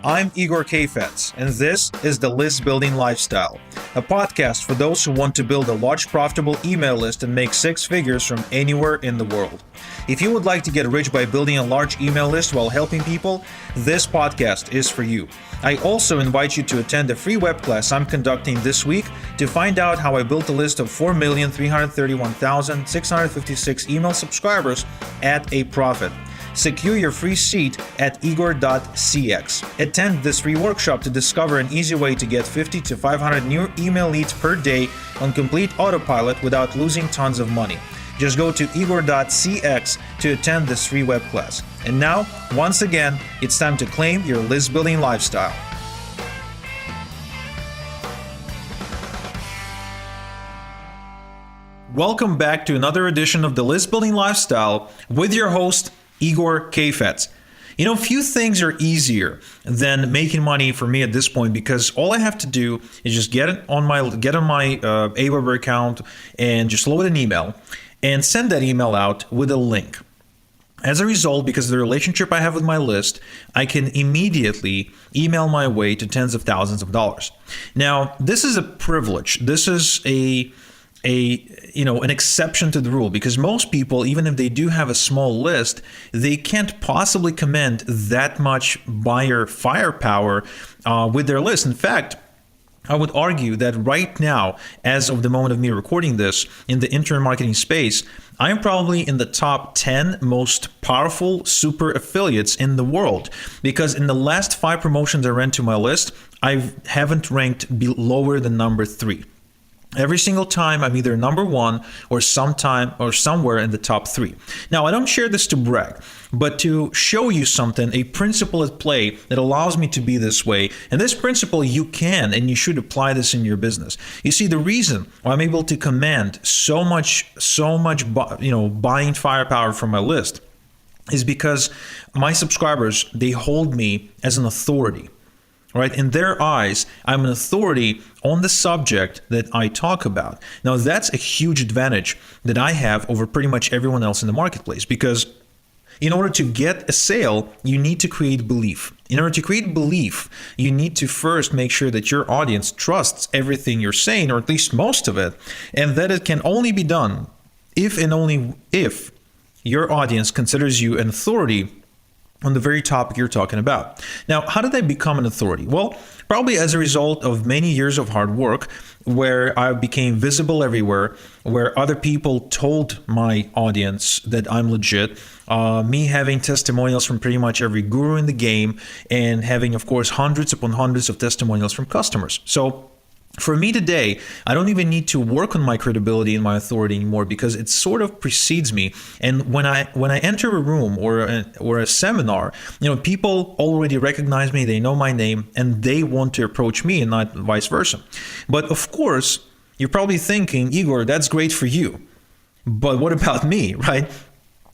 I'm Igor Kayfetz, and this is the List Building Lifestyle, a podcast for those who want to build a large profitable email list and make six figures from anywhere in the world. If you would like to get rich by building a large email list while helping people, this podcast is for you. I also invite you to attend a free web class I'm conducting this week to find out how I built a list of 4,331,656 email subscribers at a profit. Secure your free seat at igor.cx. Attend this free workshop to discover an easy way to get 50 to 500 new email leads per day on complete autopilot without losing tons of money. Just go to igor.cx to attend this free web class. And now, once again, it's time to claim your list building lifestyle. Welcome back to another edition of the List Building Lifestyle with your host, Igor Kayfetz. You know, few things are easier than making money for me at this point, because all I have to do is just get on my Aweber account and just load an email and send that email out with a link. As a result, because of the relationship I have with my list, I can immediately email my way to tens of thousands of dollars. Now, this is a privilege. This is an exception to the rule, because most people, even if they do have a small list, they can't possibly command that much buyer firepower with their list. In fact, I would argue that right now, as of the moment of me recording this, in the internet marketing space, I'm probably in the top 10 most powerful super affiliates in the world, because in the last 5 promotions I ran to my list, I haven't ranked lower than number 3. Every single time I'm either number 1 or somewhere in the top 3. Now, I don't share this to brag, but to show you something, a principle at play that allows me to be this way. And this principle, you can and you should apply this in your business. You see, the reason why I'm able to command so much buying firepower from my list is because my subscribers, they hold me as an authority. Right? In their eyes, I'm an authority on the subject that I talk about. Now, that's a huge advantage that I have over pretty much everyone else in the marketplace, because in order to get a sale, you need to create belief. In order to create belief, you need to first make sure that your audience trusts everything you're saying, or at least most of it, and that it can only be done if and only if your audience considers you an authority on the very topic you're talking about. Now, how did I become an authority? Well, probably as a result of many years of hard work, where I became visible everywhere, where other people told my audience that I'm legit, me having testimonials from pretty much every guru in the game, and having, of course, hundreds upon hundreds of testimonials from customers. So for me today, I don't even need to work on my credibility and my authority anymore, because it sort of precedes me. And when I enter a room or a seminar, people already recognize me, they know my name, and they want to approach me, and not vice versa. But of course, you're probably thinking, Igor, that's great for you, but what about me, right?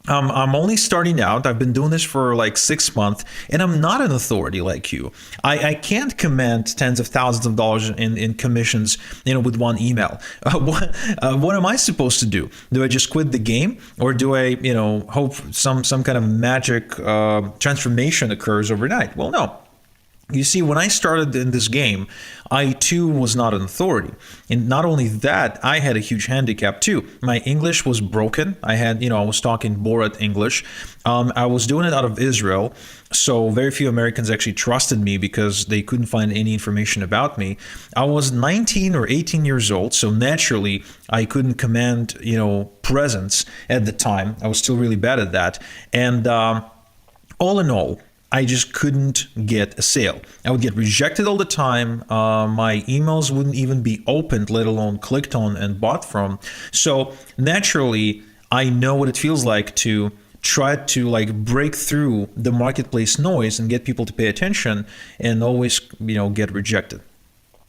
I'm only starting out. I've been doing this for like 6 months, and I'm not an authority like you. I can't command tens of thousands of dollars in commissions, with one email. What am I supposed to do? Do I just quit the game, or do I, hope some kind of magic transformation occurs overnight? Well, no. You see, when I started in this game, I too was not an authority. And not only that, I had a huge handicap too. My English was broken. I was talking Borat English. I was doing it out of Israel. So very few Americans actually trusted me, because they couldn't find any information about me. I was 19 or 18 years old. So naturally, I couldn't command, presence at the time. I was still really bad at that. And all in all, I just couldn't get a sale. I would get rejected all the time. My emails wouldn't even be opened, let alone clicked on and bought from. So naturally, I know what it feels like to try to break through the marketplace noise and get people to pay attention, and always, get rejected.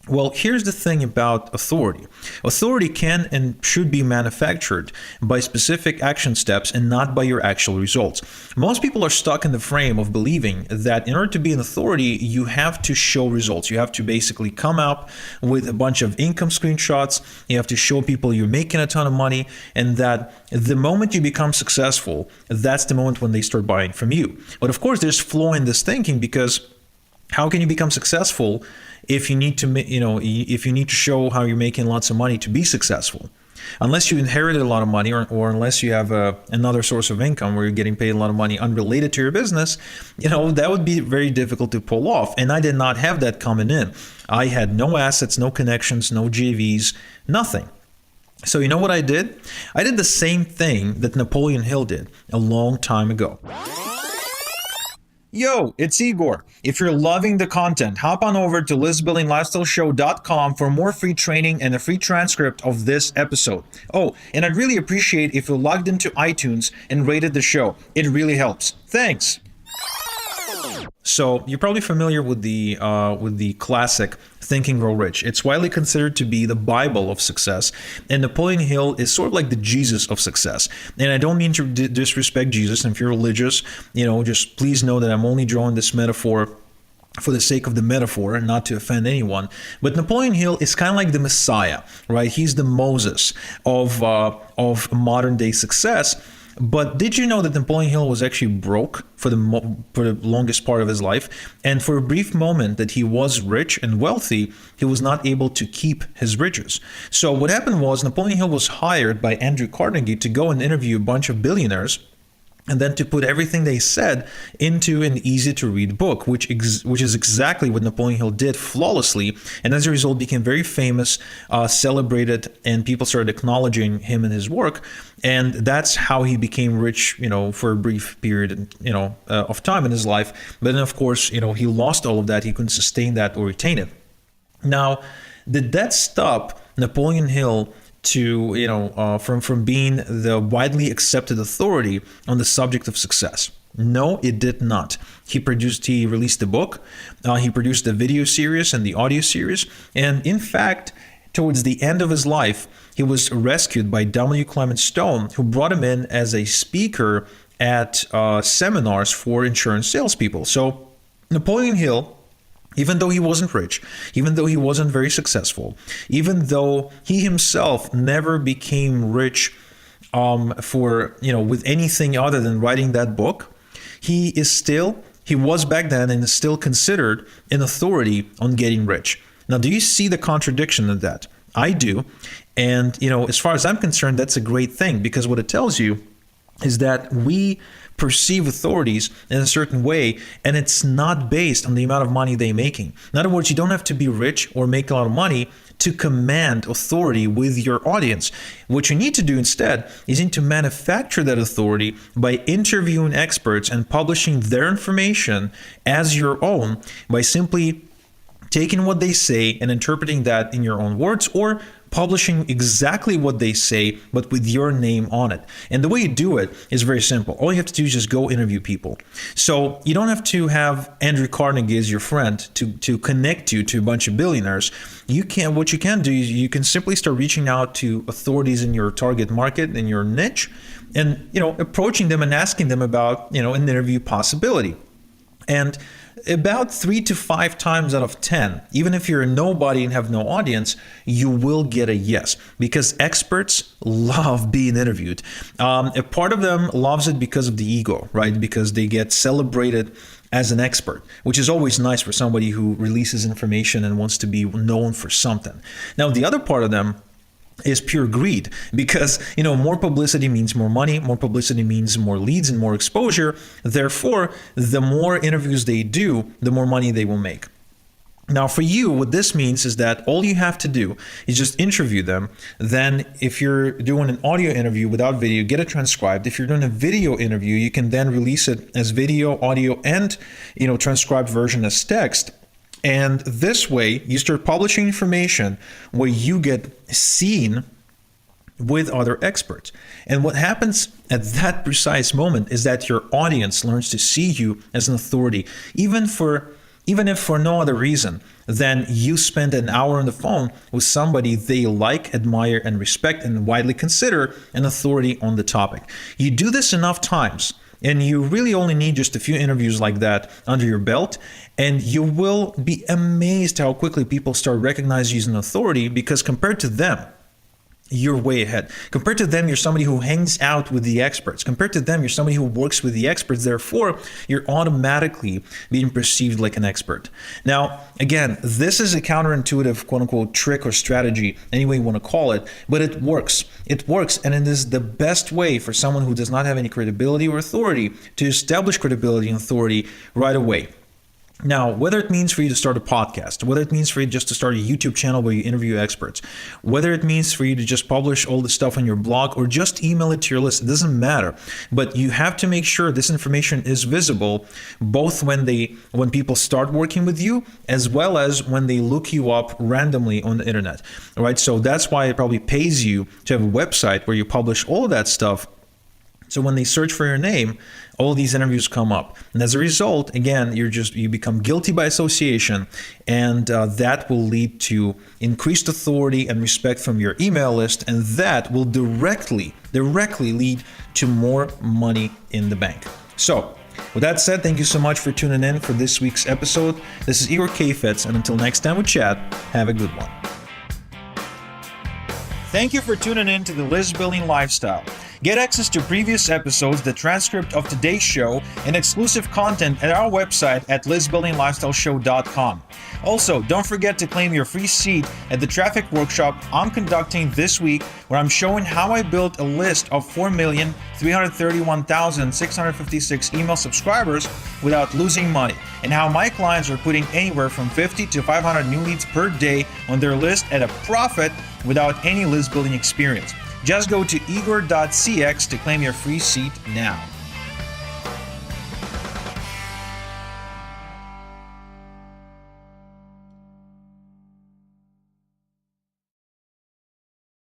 Well, here's the thing about authority. Authority can and should be manufactured by specific action steps and not by your actual results. Most people are stuck in the frame of believing that in order to be an authority, you have to show results. You have to basically come up with a bunch of income screenshots. You have to show people you're making a ton of money, and that the moment you become successful, that's the moment when they start buying from you. But of course, there's flaw in this thinking, because How can you become successful if you need to, if you need to show how you're making lots of money to be successful? Unless you inherited a lot of money, or unless you have another source of income where you're getting paid a lot of money unrelated to your business, that would be very difficult to pull off. And I did not have that coming in. I had no assets, no connections, no JVs, nothing. So you know what I did? I did the same thing that Napoleon Hill did a long time ago. Yo, it's Igor. If you're loving the content, hop on over to listbuildinglifestyleshow.com for more free training and a free transcript of this episode. Oh, and I'd really appreciate if you logged into iTunes and rated the show. It really helps. Thanks. So you're probably familiar with the classic Think and Grow Rich. It's widely considered to be the Bible of success, and Napoleon Hill is sort of like the Jesus of success. And I don't mean to disrespect Jesus. And if you're religious, just please know that I'm only drawing this metaphor for the sake of the metaphor and not to offend anyone. But Napoleon Hill is kind of like the Messiah, right? He's the Moses of modern day success. But did you know that Napoleon Hill was actually broke for the longest part of his life? And for a brief moment that he was rich and wealthy, he was not able to keep his riches. So what happened was Napoleon Hill was hired by Andrew Carnegie to go and interview a bunch of billionaires, and then to put everything they said into an easy-to-read book, which is exactly what Napoleon Hill did flawlessly, and as a result became very famous, celebrated, and people started acknowledging him and his work, and that's how he became rich, for a brief period, of time in his life. But then, of course, he lost all of that. He couldn't sustain that or retain it. Now, did that stop Napoleon Hill to from being the widely accepted authority on the subject of success? No, it did not. He released a book, he produced a video series and the audio series, and in fact, towards the end of his life, he was rescued by W. Clement Stone, who brought him in as a speaker at seminars for insurance salespeople. So Napoleon Hill, even though he wasn't rich, even though he wasn't very successful, even though he himself never became rich with anything other than writing that book, he was back then and is still considered an authority on getting rich. Now, do you see the contradiction in that? I do. And, as far as I'm concerned, that's a great thing, because what it tells you is that we perceive authorities in a certain way, and it's not based on the amount of money they're making. In other words, you don't have to be rich or make a lot of money to command authority with your audience. What you need to do instead is you need to manufacture that authority by interviewing experts and publishing their information as your own, by simply taking what they say and interpreting that in your own words, or publishing exactly what they say, but with your name on it. And the way you do it is very simple. All you have to do is just go interview people. So you don't have to have Andrew Carnegie as your friend to connect you to a bunch of billionaires. What you can do is you can simply start reaching out to authorities in your target market, in your niche, and approaching them and asking them about an interview possibility. And about 3 to 5 times out of 10, even if you're a nobody and have no audience, you will get a yes, because experts love being interviewed. A part of them loves it because of the ego, right? Because they get celebrated as an expert, which is always nice for somebody who releases information and wants to be known for something. Now, the other part of them is pure greed, because more publicity means more money, more publicity means more leads and more exposure. Therefore, the more interviews they do, the more money they will make. Now, for you, what this means is that all you have to do is just interview them. Then if you're doing an audio interview without video, get it transcribed. If you're doing a video interview, you can then release it as video, audio, and transcribed version as text. And this way, you start publishing information where you get seen with other experts. And what happens at that precise moment is that your audience learns to see you as an authority, even if for no other reason than you spend an hour on the phone with somebody they like, admire, and respect, and widely consider an authority on the topic. You do this enough times, and you really only need just a few interviews like that under your belt, and you will be amazed how quickly people start recognizing you as an authority, because compared to them, you're way ahead. Compared to them, you're somebody who hangs out with the experts. Compared to them, you're somebody who works with the experts. Therefore, you're automatically being perceived like an expert. Now, again, this is a counterintuitive, quote unquote, trick or strategy, any way you want to call it, but it works. It works, and it is the best way for someone who does not have any credibility or authority to establish credibility and authority right away. Now, whether it means for you to start a podcast, whether it means for you just to start a YouTube channel where you interview experts, whether it means for you to just publish all the stuff on your blog or just email it to your list, it doesn't matter. But you have to make sure this information is visible both when people start working with you as well as when they look you up randomly on the internet. All right, so that's why it probably pays you to have a website where you publish all of that stuff. So when they search for your name, all these interviews come up. And as a result, again, you become guilty by association, and that will lead to increased authority and respect from your email list, and that will directly lead to more money in the bank. So with that said, thank you so much for tuning in for this week's episode. This is Igor Kayfetz, and until next time we chat, have a good one. Thank you for tuning in to the List Building Lifestyle. Get access to previous episodes, the transcript of today's show, and exclusive content at our website at listbuildinglifestyleshow.com. Also, don't forget to claim your free seat at the traffic workshop I'm conducting this week, where I'm showing how I built a list of 4,331,656 email subscribers without losing money, and how my clients are putting anywhere from 50 to 500 new leads per day on their list at a profit without any list building experience. Just go to igor.cx to claim your free seat now.